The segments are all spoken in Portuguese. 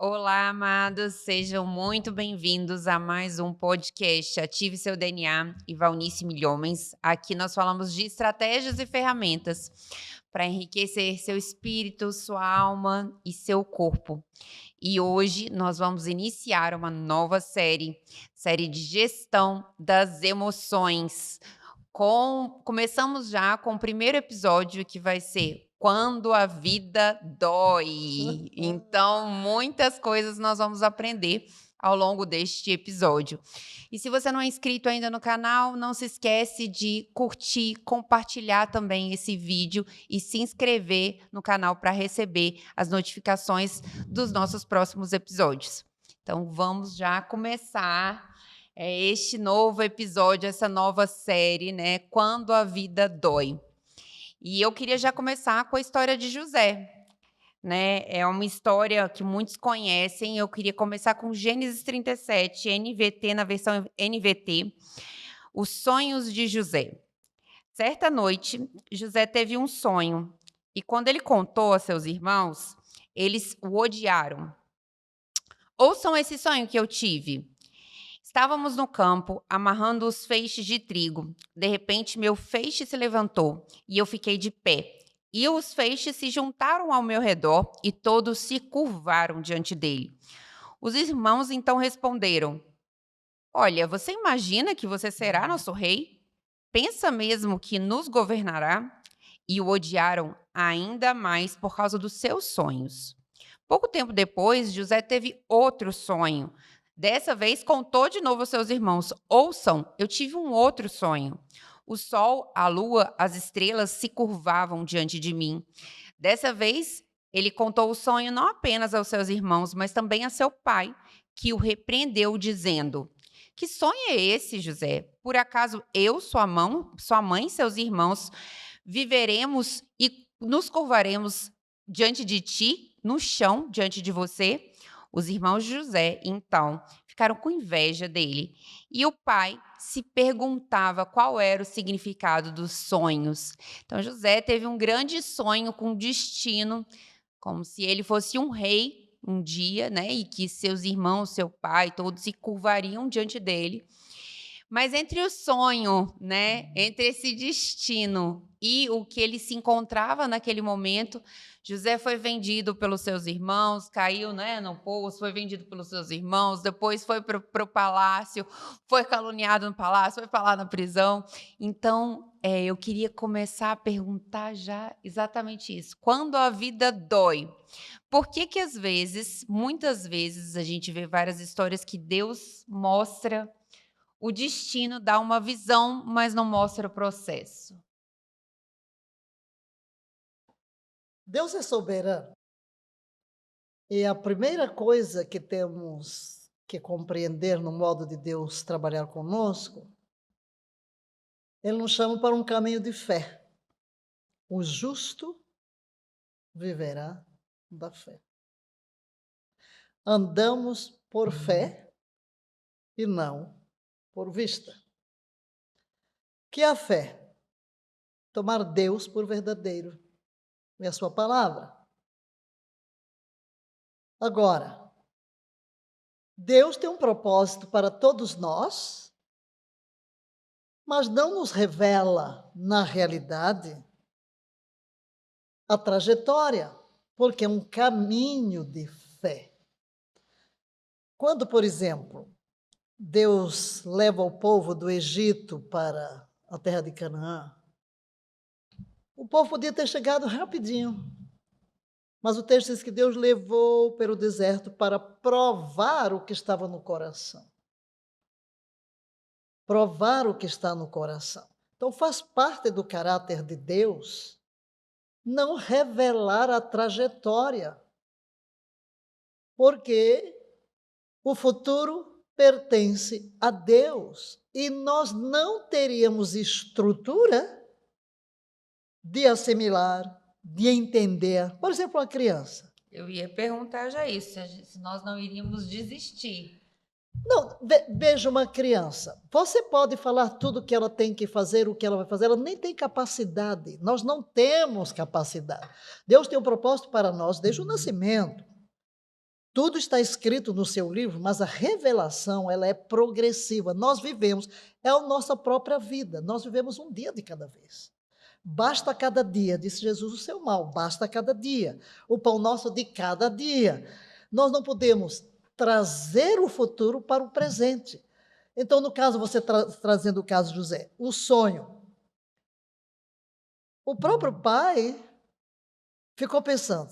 Olá, amados, sejam muito bem-vindos a mais um podcast Ative Seu DNA e Valnice Milhomens. Aqui nós falamos de estratégias e ferramentas para enriquecer seu espírito, sua alma e seu corpo. E hoje nós vamos iniciar uma nova série de gestão das emoções. Começamos já com o primeiro episódio que vai ser Quando a Vida Dói. Então, muitas coisas nós vamos aprender ao longo deste episódio. E se você não é inscrito ainda no canal, não se esquece de curtir, compartilhar também esse vídeo e se inscrever no canal para receber as notificações dos nossos próximos episódios. Então, vamos já começar este novo episódio, essa nova série, né? Quando a Vida Dói. E eu queria já começar com a história de José, né? É uma história que muitos conhecem. Eu queria começar com Gênesis 37, NVT, na versão NVT, Os Sonhos de José. Certa noite, José teve um sonho, e quando ele contou a seus irmãos, eles o odiaram. Ouçam esse sonho que eu tive. Estávamos no campo, amarrando os feixes de trigo. De repente, meu feixe se levantou e eu fiquei de pé. E os feixes se juntaram ao meu redor e todos se curvaram diante dele. Os irmãos então responderam: Olha, você imagina que você será nosso rei? Pensa mesmo que nos governará? E o odiaram ainda mais por causa dos seus sonhos. Pouco tempo depois, José teve outro sonho. Dessa vez, contou de novo aos seus irmãos: Ouçam, eu tive um outro sonho. O sol, a lua, as estrelas se curvavam diante de mim. Dessa vez, ele contou o sonho não apenas aos seus irmãos, mas também a seu pai, que o repreendeu, dizendo: Que sonho é esse, José? Por acaso eu, sua mãe e seus irmãos viveremos e nos curvaremos diante de ti, no chão, diante de você? Os irmãos de José, então, ficaram com inveja dele. E o pai se perguntava qual era o significado dos sonhos. Então, José teve um grande sonho com destino, como se ele fosse um rei um dia, né? E que seus irmãos, seu pai, todos se curvariam diante dele. Mas entre o sonho, né, entre esse destino e o que ele se encontrava naquele momento, José foi vendido pelos seus irmãos, caiu, né, no poço, foi vendido pelos seus irmãos, depois foi para o palácio, foi caluniado no palácio, foi para lá na prisão. Então, eu queria começar a perguntar já exatamente isso. Quando a vida dói, por que que às vezes, muitas vezes, a gente vê várias histórias que Deus mostra o destino, dá uma visão, mas não mostra o processo? Deus é soberano e a primeira coisa que temos que compreender no modo de Deus trabalhar conosco, Ele nos chama para um caminho de fé. O justo viverá da fé. Andamos por fé e não por vista. Que é a fé? Tomar Deus por verdadeiro e a sua palavra. Agora, Deus tem um propósito para todos nós, mas não nos revela, na realidade, a trajetória, porque é um caminho de fé. Quando, por exemplo, Deus leva o povo do Egito para a terra de Canaã, o povo podia ter chegado rapidinho, mas o texto diz que Deus levou pelo deserto para provar o que estava no coração. Provar o que está no coração. Então faz parte do caráter de Deus não revelar a trajetória, porque o futuro pertence a Deus e nós não teríamos estrutura de assimilar, de entender. Por exemplo, uma criança. Eu ia perguntar já isso, se nós não iríamos desistir. Não, veja uma criança. Você pode falar tudo o que ela tem que fazer, o que ela vai fazer, ela nem tem capacidade. Nós não temos capacidade. Deus tem um propósito para nós desde o nascimento. Tudo está escrito no seu livro, mas a revelação, ela é progressiva. Nós vivemos, é a nossa própria vida. Nós vivemos um dia de cada vez. Basta cada dia, disse Jesus, o seu mal. Basta cada dia. O pão nosso de cada dia. Nós não podemos trazer o futuro para o presente. Então, no caso, você trazendo o caso de José, o sonho. O próprio pai ficou pensando,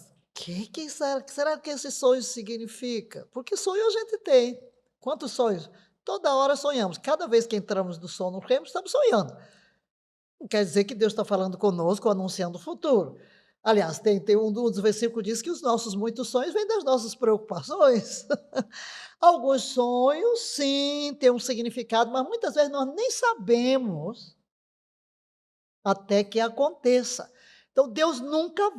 será que esse sonho significa? Porque sonho a gente tem. Quantos sonhos? Toda hora sonhamos. Cada vez que entramos no sono REM, estamos sonhando. Não quer dizer que Deus está falando conosco, anunciando o futuro. Aliás, tem um dos versículos que diz que os nossos muitos sonhos vêm das nossas preocupações. Alguns sonhos, sim, têm um significado, mas muitas vezes nós nem sabemos até que aconteça. Então, Deus nunca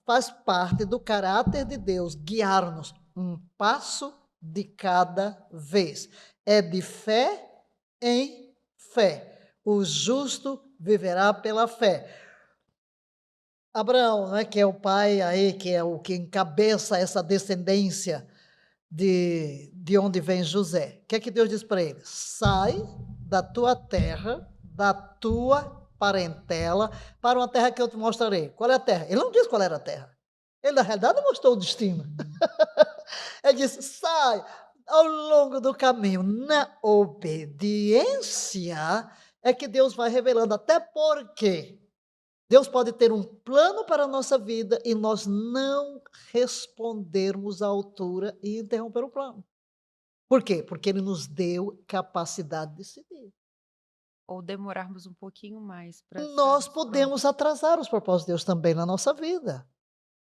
faz parte do caráter de Deus, guiar-nos um passo de cada vez. É de fé em fé. O justo viverá pela fé. Abraão, que é o pai aí, que é o que encabeça essa descendência de onde vem José. O que é que Deus diz para ele? Sai da tua terra, da tua parentela, para uma terra que eu te mostrarei. Qual é a terra? Ele não diz qual era a terra. Ele, na realidade, mostrou o destino. Ele disse, sai ao longo do caminho, na obediência, é que Deus vai revelando, até porque Deus pode ter um plano para a nossa vida e nós não respondermos à altura e interromper o plano. Por quê? Porque Ele nos deu capacidade de decidir. Ou demorarmos um pouquinho mais para Nós podemos atrasar os propósitos de Deus também na nossa vida,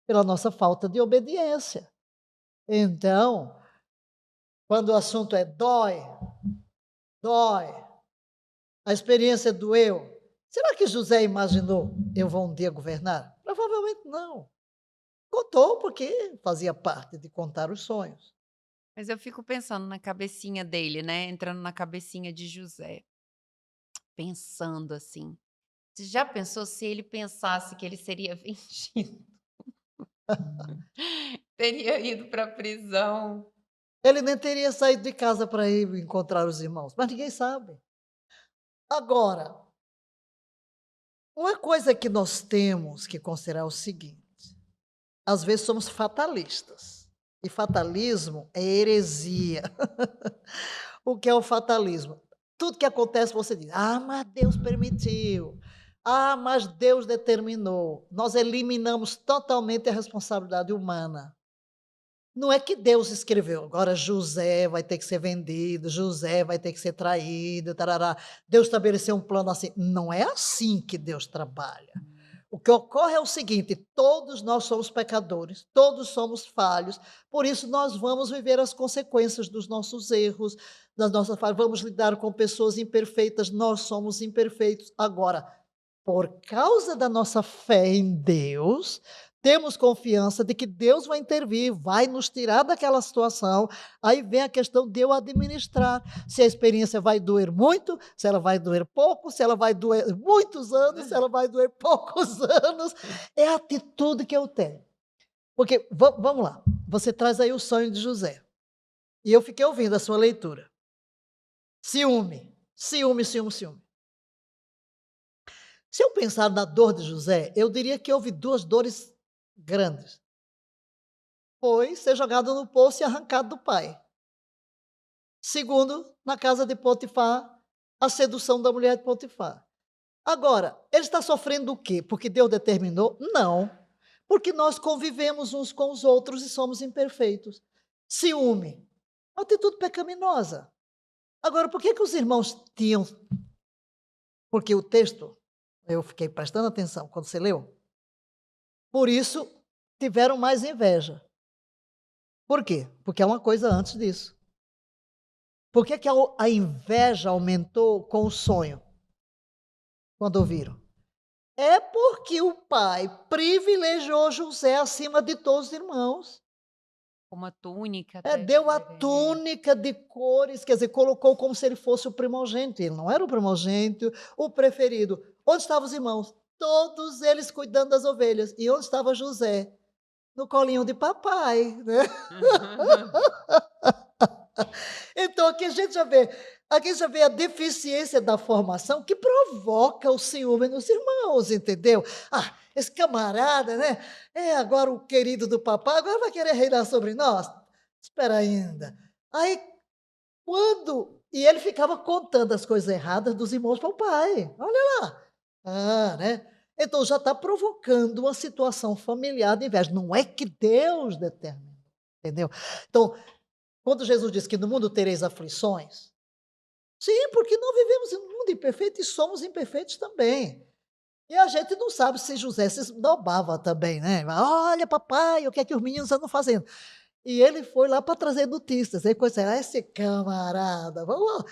pela nossa falta de obediência. Então, quando o assunto é dói, a experiência doeu. Será que José imaginou, eu vou um dia governar? Provavelmente não. Contou porque fazia parte de contar os sonhos. Mas eu fico pensando na cabecinha dele, né, entrando na cabecinha de José, pensando assim, você já pensou se ele pensasse que ele seria vendido? Teria ido para a prisão. Ele nem teria saído de casa para ir encontrar os irmãos, mas ninguém sabe. Agora, uma coisa que nós temos que considerar é o seguinte: às vezes somos fatalistas, e fatalismo é heresia. O que é o fatalismo? Tudo que acontece você diz, mas Deus permitiu, mas Deus determinou. Nós eliminamos totalmente a responsabilidade humana. Não é que Deus escreveu, agora José vai ter que ser vendido, José vai ter que ser traído, tarará. Deus estabeleceu um plano assim. Não é assim que Deus trabalha. O que ocorre é o seguinte: todos nós somos pecadores, todos somos falhos, por isso nós vamos viver as consequências dos nossos erros, das nossas falhas, vamos lidar com pessoas imperfeitas, nós somos imperfeitos. Agora, por causa da nossa fé em Deus, temos confiança de que Deus vai intervir, vai nos tirar daquela situação. Aí vem a questão de eu administrar. Se a experiência vai doer muito, se ela vai doer pouco, se ela vai doer muitos anos, se ela vai doer poucos anos. É a atitude que eu tenho. Porque, vamos lá, você traz aí o sonho de José. E eu fiquei ouvindo a sua leitura. Ciúme, ciúme, ciúme, ciúme. Se eu pensar na dor de José, eu diria que houve duas dores grandes. Foi ser jogado no poço e arrancado do pai. Segundo, na casa de Potifar, a sedução da mulher de Potifar. Agora, ele está sofrendo o quê? Porque Deus determinou? Não. Porque nós convivemos uns com os outros e somos imperfeitos. Ciúme, uma atitude pecaminosa. Agora, por que os irmãos tinham... Porque o texto, eu fiquei prestando atenção quando você leu. Por isso, tiveram mais inveja. Por quê? Porque é uma coisa antes disso. Por que a inveja aumentou com o sonho? Quando ouviram? É porque o pai privilegiou José acima de todos os irmãos. Uma túnica. Deu a túnica de cores, quer dizer, colocou como se ele fosse o primogênito. Ele não era o primogênito, o preferido. Onde estavam os irmãos? Todos eles cuidando das ovelhas. E onde estava José? no colinho de papai, né? Então aqui já vê a deficiência da formação que provoca o ciúme nos irmãos, entendeu? Ah, esse camarada, né? É agora o querido do papai, agora vai querer reinar sobre nós? Espera ainda. Aí e ele ficava contando as coisas erradas dos irmãos para o pai. Olha lá. Ah, né? Então já está provocando uma situação familiar de inveja. Não é que Deus determina, entendeu? Então, quando Jesus diz que no mundo tereis aflições, sim, porque não vivemos em um mundo imperfeito e somos imperfeitos também. E a gente não sabe se José se esnobava também, né? Olha, papai, o que é que os meninos andam fazendo? E ele foi lá para trazer notícias. Aí coisa, esse camarada, vamos lá.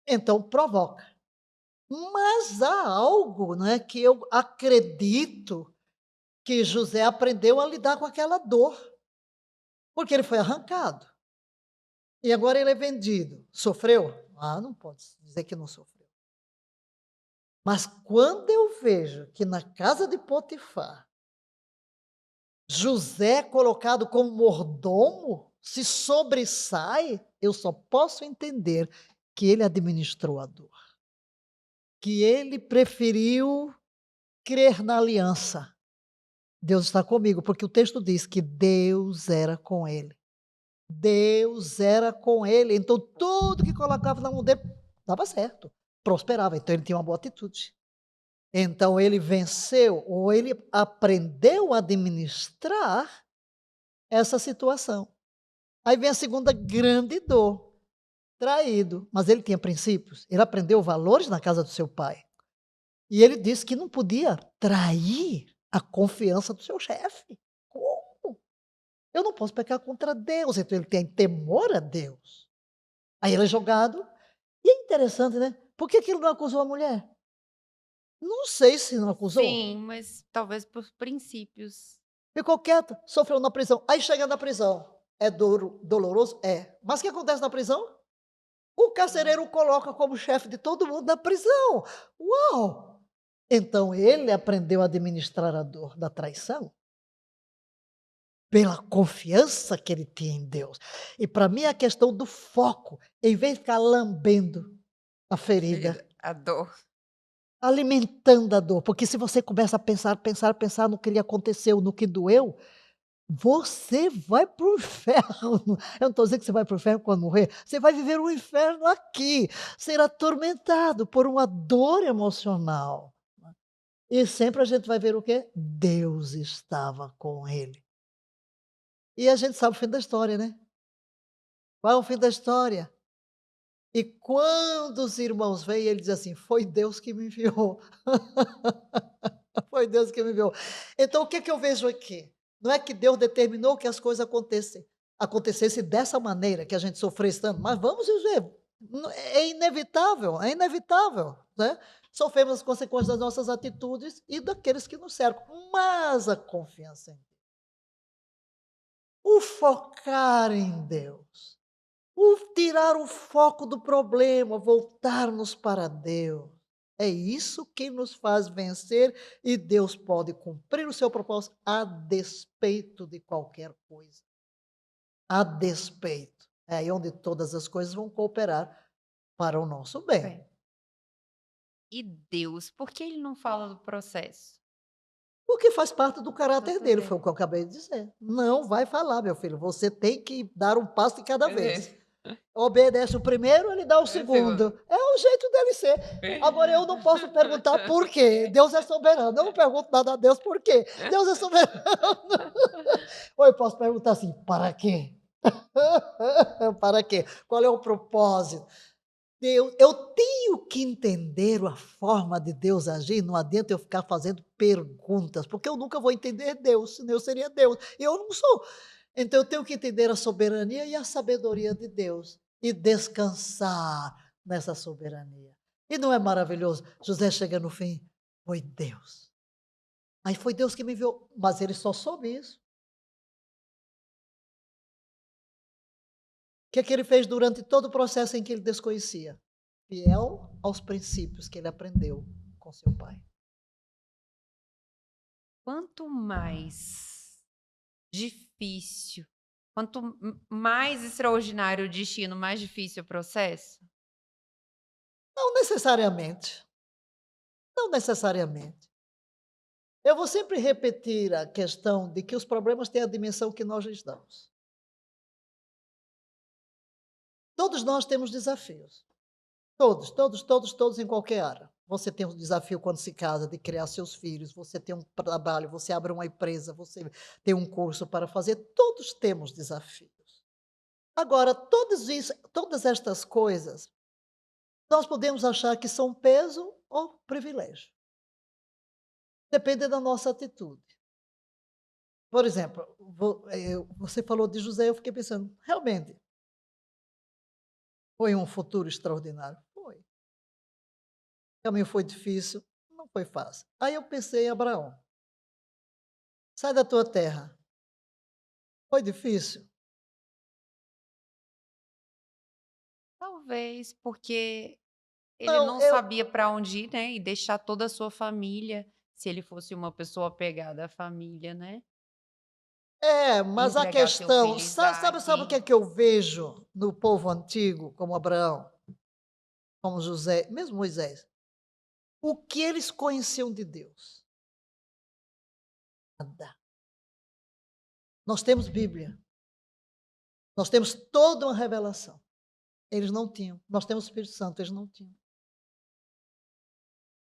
Então provoca. Mas há algo, né, que eu acredito que José aprendeu a lidar com aquela dor, porque ele foi arrancado. E agora ele é vendido. Sofreu? Ah, não pode dizer que não sofreu. Mas quando eu vejo que na casa de Potifar, José é colocado como mordomo, se sobressai, eu só posso entender que ele administrou a dor. Que ele preferiu crer na aliança. Deus está comigo, porque o texto diz que Deus era com ele. Deus era com ele. Então, tudo que colocava na mão dele dava certo, prosperava. Então, ele tinha uma boa atitude. Então, ele venceu, ou ele aprendeu a administrar essa situação. Aí vem a segunda grande dor, traído. Mas ele tinha princípios, ele aprendeu valores na casa do seu pai. E ele disse que não podia trair a confiança do seu chefe. Como? Eu não posso pecar contra Deus. Então ele tem temor a Deus. Aí ele é jogado. E é interessante, né? Por que ele não acusou a mulher? Não sei se não acusou. Sim, mas talvez por princípios. Ficou quieto, sofreu na prisão. Aí chega na prisão. É doloroso? É. Mas o que acontece na prisão? O carcereiro o coloca como chefe de todo mundo na prisão. Uau! Então ele aprendeu a administrar a dor da traição pela confiança que ele tinha em Deus. E para mim a questão do foco, em vez de ficar lambendo a ferida, A dor. alimentando a dor, porque se você começa a pensar no que lhe aconteceu, no que doeu, você vai para o inferno. Eu não estou dizendo que você vai para o inferno quando morrer, você vai viver o inferno aqui, ser atormentado por uma dor emocional. E sempre a gente vai ver o quê? Deus estava com ele. E a gente sabe o fim da história, né? Qual é o fim da história? E quando os irmãos vêm, ele diz assim: foi Deus que me enviou. Foi Deus que me enviou. Então, o que é que eu vejo aqui? Não é que Deus determinou que as coisas acontecessem dessa maneira, que a gente sofresse tanto, mas vamos dizer, é inevitável, né? Sofremos as consequências das nossas atitudes e daqueles que nos cercam, mas a confiança em Deus, o focar em Deus, o tirar o foco do problema, voltarmos para Deus. É isso que nos faz vencer e Deus pode cumprir o seu propósito a despeito de qualquer coisa. A despeito. É aí onde todas as coisas vão cooperar para o nosso bem. É. E Deus, por que ele não fala do processo? Porque faz parte do caráter Doutor dele, foi o dele. que eu acabei de dizer. Não vai falar, meu filho. Você tem que dar um passo de cada vez. Obedece o primeiro, ele dá o É segundo. segundo. É o jeito dele ser. Agora, eu não posso perguntar por quê. Deus é soberano. Eu não pergunto nada a Deus por quê. Deus é soberano. Ou eu posso perguntar assim, para quê? Para quê? Qual é o propósito? Eu tenho que entender a forma de Deus agir, não adianta eu ficar fazendo perguntas, porque eu nunca vou entender Deus, senão eu seria Deus, e eu não sou. Então eu tenho que entender a soberania e a sabedoria de Deus, e descansar nessa soberania. E não é maravilhoso? José chega no fim, foi Deus. Aí foi Deus que me enviou, mas ele só soube isso. O que é que ele fez durante todo o processo em que ele desconhecia? Fiel aos princípios que ele aprendeu com seu pai. quanto mais difícil, mais extraordinário o destino, mais difícil o processo? Não necessariamente, não necessariamente. Eu vou sempre repetir a questão de que os problemas têm a dimensão que nós lhes damos. Todos nós temos desafios. Todos, todos, todos, todos em qualquer área. Você tem um desafio quando se casa de criar seus filhos, você tem um trabalho, você abre uma empresa, você tem um curso para fazer, todos temos desafios. Agora, todas estas coisas, nós podemos achar que são peso ou privilégio. Depende da nossa atitude. Por exemplo, você falou de José, eu fiquei pensando, realmente, foi um futuro extraordinário? Foi. O caminho foi difícil? Não foi fácil. Aí eu pensei em Abraão. Sai da tua terra. Foi difícil? Talvez porque ele Não, não eu. sabia para onde ir, né, e deixar toda a sua família, se ele fosse uma pessoa apegada à família, né, É, mas a entregar seu questão, filho sabe o que é Isaac. que eu vejo no povo antigo, como Abraão, como José, mesmo Moisés? O que eles conheciam de Deus? Nada. Nós temos Bíblia, nós temos toda uma revelação. Eles não tinham. Nós temos o Espírito Santo, eles não tinham.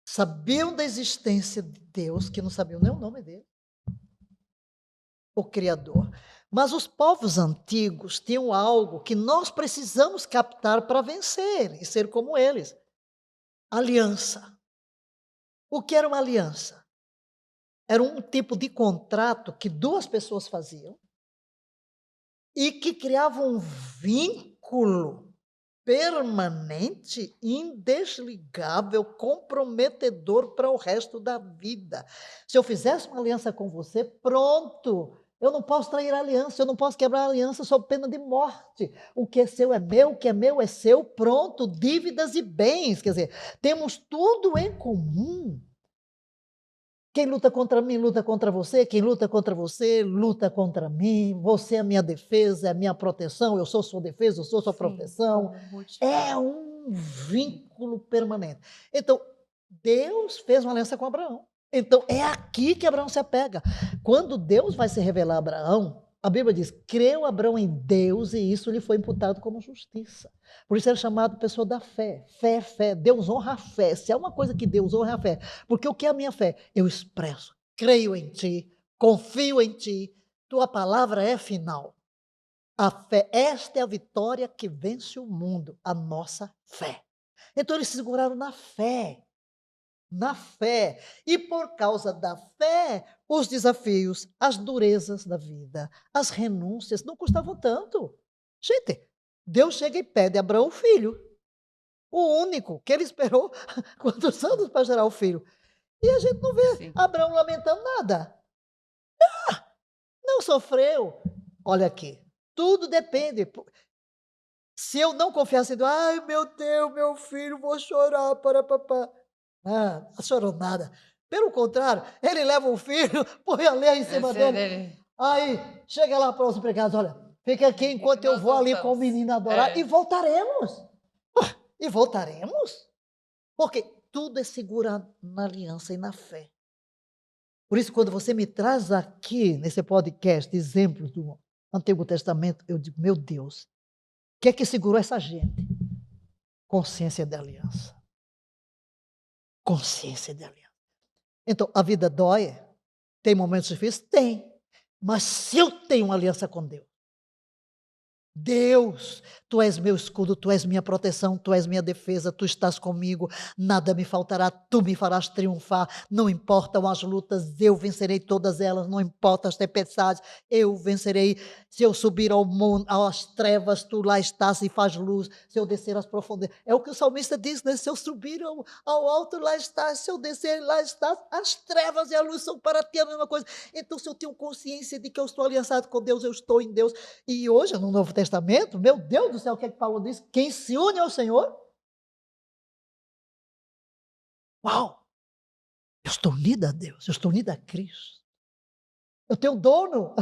Sabiam da existência de Deus, que não sabiam nem o nome dele, o Criador. Mas os povos antigos tinham algo que nós precisamos captar para vencer e ser como eles: aliança. O que era uma aliança? Era um tipo de contrato que duas pessoas faziam e que criava um vínculo permanente, indesligável, comprometedor para o resto da vida. Se eu fizesse uma aliança com você, pronto. Eu não posso trair a aliança, eu não posso quebrar a aliança sob pena de morte. O que é seu é meu, o que é meu é seu, pronto, dívidas e bens. Quer dizer, temos tudo em comum. Quem luta contra mim, luta contra você. Quem luta contra você, luta contra mim. Você é a minha defesa, é a minha proteção. Eu sou sua defesa, eu sou sua Sim, proteção. como Ruth É fala. um vínculo permanente. Então, Deus fez uma aliança com Abraão. Então, é aqui que Abraão se apega. Quando Deus vai se revelar a Abraão, a Bíblia diz: creu Abraão em Deus e isso lhe foi imputado como justiça. Por isso ele é chamado pessoa da fé. Fé, fé. Deus honra a fé. Se há uma coisa que Deus honra é a fé. Porque o que é a minha fé? Eu expresso. Creio em ti, confio em ti, tua palavra é final. A fé, esta é a vitória que vence o mundo, a nossa fé. Então eles se seguraram na fé. Na fé. E por causa da fé, os desafios, as durezas da vida, as renúncias não custavam tanto. Gente, Deus chega e pede a Abraão um filho. O único que ele esperou quantos anos para gerar o filho. E a gente não vê Sim. Abraão lamentando nada. Não sofreu. Olha aqui, tudo depende. Se eu não confiasse em Deus, ai meu Deus, meu filho, vou chorar para papá. Ah, não chorou nada. Pelo contrário, ele leva o filho, põe a lenha em cima Essa é dele. dele. Aí chega lá para os empregados, olha, fica aqui enquanto eu Nós vou ali com o voltamos. menino adorar e É. voltaremos. E voltaremos. Porque tudo é segurado na aliança e na fé. Por isso, quando você me traz aqui, nesse podcast, exemplos do Antigo Testamento, eu digo, meu Deus, o que é que segurou essa gente? Consciência de aliança. Consciência de aliança. Então, a vida dói? Tem momentos difíceis? Tem. Mas se eu tenho uma aliança com Deus, tu és meu escudo, tu és minha proteção, tu és minha defesa, tu estás comigo, nada me faltará, tu me farás triunfar, não importam as lutas, eu vencerei todas elas, não importam as tempestades, eu vencerei. Se eu subir ao mundo, às trevas, tu lá estás e faz luz, se eu descer às profundezas, é o que o salmista diz, né? Se eu subir ao alto, lá estás, se eu descer, lá estás, as trevas e a luz são para ti a mesma coisa. Então, se eu tenho consciência de que eu estou aliançado com Deus, eu estou em Deus, e hoje, no Novo Testamento, meu Deus do céu, o que é que Paulo diz? Quem se une ao Senhor? Uau! Eu estou unida a Deus, eu estou unida a Cristo. Eu tenho um dono,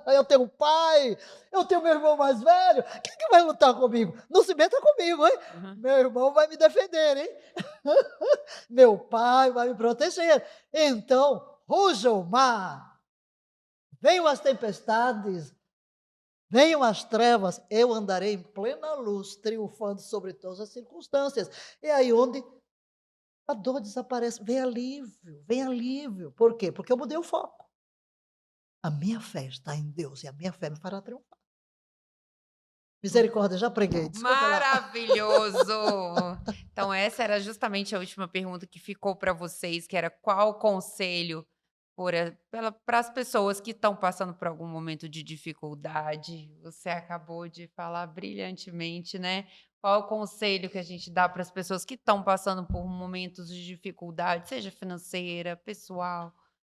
eu tenho um pai, eu tenho meu irmão mais velho. Quem é que vai lutar comigo? Não se meta comigo, hein? Uhum. Meu irmão vai me defender, hein? Meu pai vai me proteger. Então, ruja o mar, venham as tempestades, venham as trevas, eu andarei em plena luz, triunfando sobre todas as circunstâncias. É aí onde a dor desaparece. Vem alívio, vem alívio. Por quê? Porque eu mudei o foco. A minha fé está em Deus e a minha fé me fará triunfar. Misericórdia, já preguei, desculpa lá. Maravilhoso! Então essa era justamente a última pergunta que ficou para vocês, que era qual o conselho para as pessoas que estão passando por algum momento de dificuldade. Você acabou de falar brilhantemente, né. Qual o conselho que a gente dá para as pessoas que estão passando por momentos de dificuldade, seja financeira, pessoal,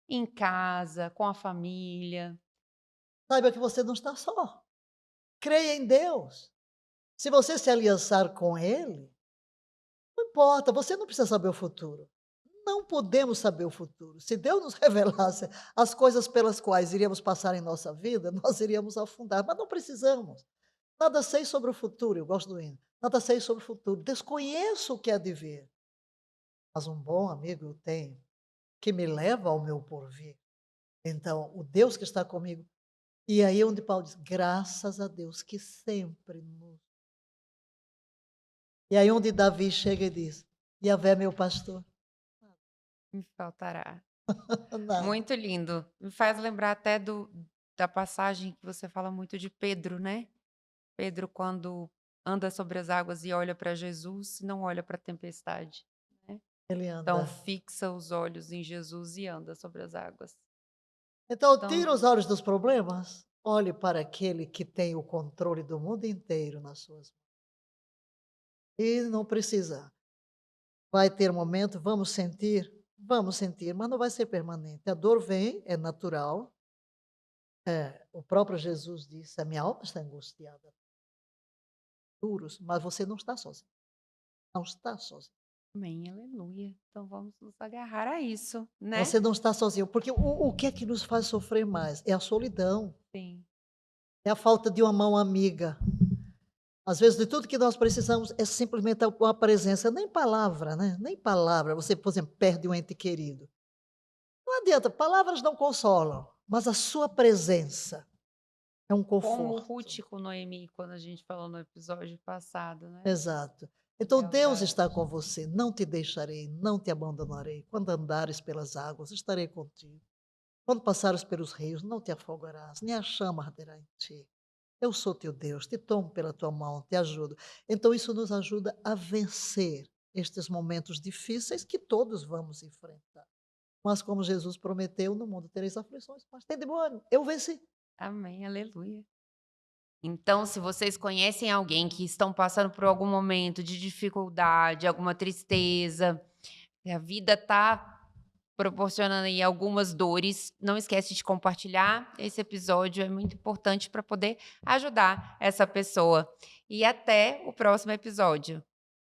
em casa, com a família? Saiba que você não está só. Creia em Deus. Se você se aliançar com Ele, não importa, você não precisa saber o futuro. Não podemos saber o futuro. Se Deus nos revelasse as coisas pelas quais iríamos passar em nossa vida, nós iríamos afundar, mas não precisamos. Nada sei sobre o futuro, eu gosto do hino. Nada sei sobre o futuro, desconheço o que há de vir. Mas um bom amigo eu tenho, que me leva ao meu porvir. Então, o Deus que está comigo. E aí é onde Paulo diz, graças a Deus que sempre nos. E aí onde Davi chega e diz, Yahvé é meu pastor. Me faltará. Nada. Muito lindo. Me faz lembrar até da passagem que você fala muito de Pedro, né. Pedro quando anda sobre as águas e olha para Jesus, não olha para a tempestade, né. Ele Então anda. fixa os olhos em Jesus e anda sobre as águas. Então, Então tira os olhos dos problemas, olhe para aquele que tem o controle do mundo inteiro nas suas mãos. E não precisa. Vai ter momento, vamos sentir, mas não vai ser permanente. A dor vem, é natural. O próprio Jesus disse: a minha alma está angustiada, duros, mas você não está sozinho. Não está sozinho. amém, aleluia. Então vamos nos agarrar a isso, né. Você não está sozinho, porque o que é que nos faz sofrer mais? É a solidão, Sim. é a falta de uma mão amiga. Às vezes, de tudo que nós precisamos é simplesmente a presença, nem palavra, né? Nem palavra. Você, por exemplo, perde um ente querido. Não adianta, palavras não consolam, mas a sua presença é um Como conforto. Ruth com Noemi, quando a gente falou no episódio passado, né. Exato. Então Deus Lealdade. está com você, não te deixarei, não te abandonarei. Quando andares pelas águas, estarei contigo. Quando passares pelos rios, não te afogarás, nem a chama arderá em ti. Eu sou teu Deus, te tomo pela tua mão, te ajudo. Então isso nos ajuda a vencer estes momentos difíceis que todos vamos enfrentar. Mas como Jesus prometeu, no mundo tereis aflições, mas tem de bom ânimo, eu venci. Amém, aleluia. Então, se vocês conhecem alguém que estão passando por algum momento de dificuldade, alguma tristeza, que a vida está proporcionando aí algumas dores, não esquece de compartilhar esse episódio, é muito importante para poder ajudar essa pessoa. E até o próximo episódio.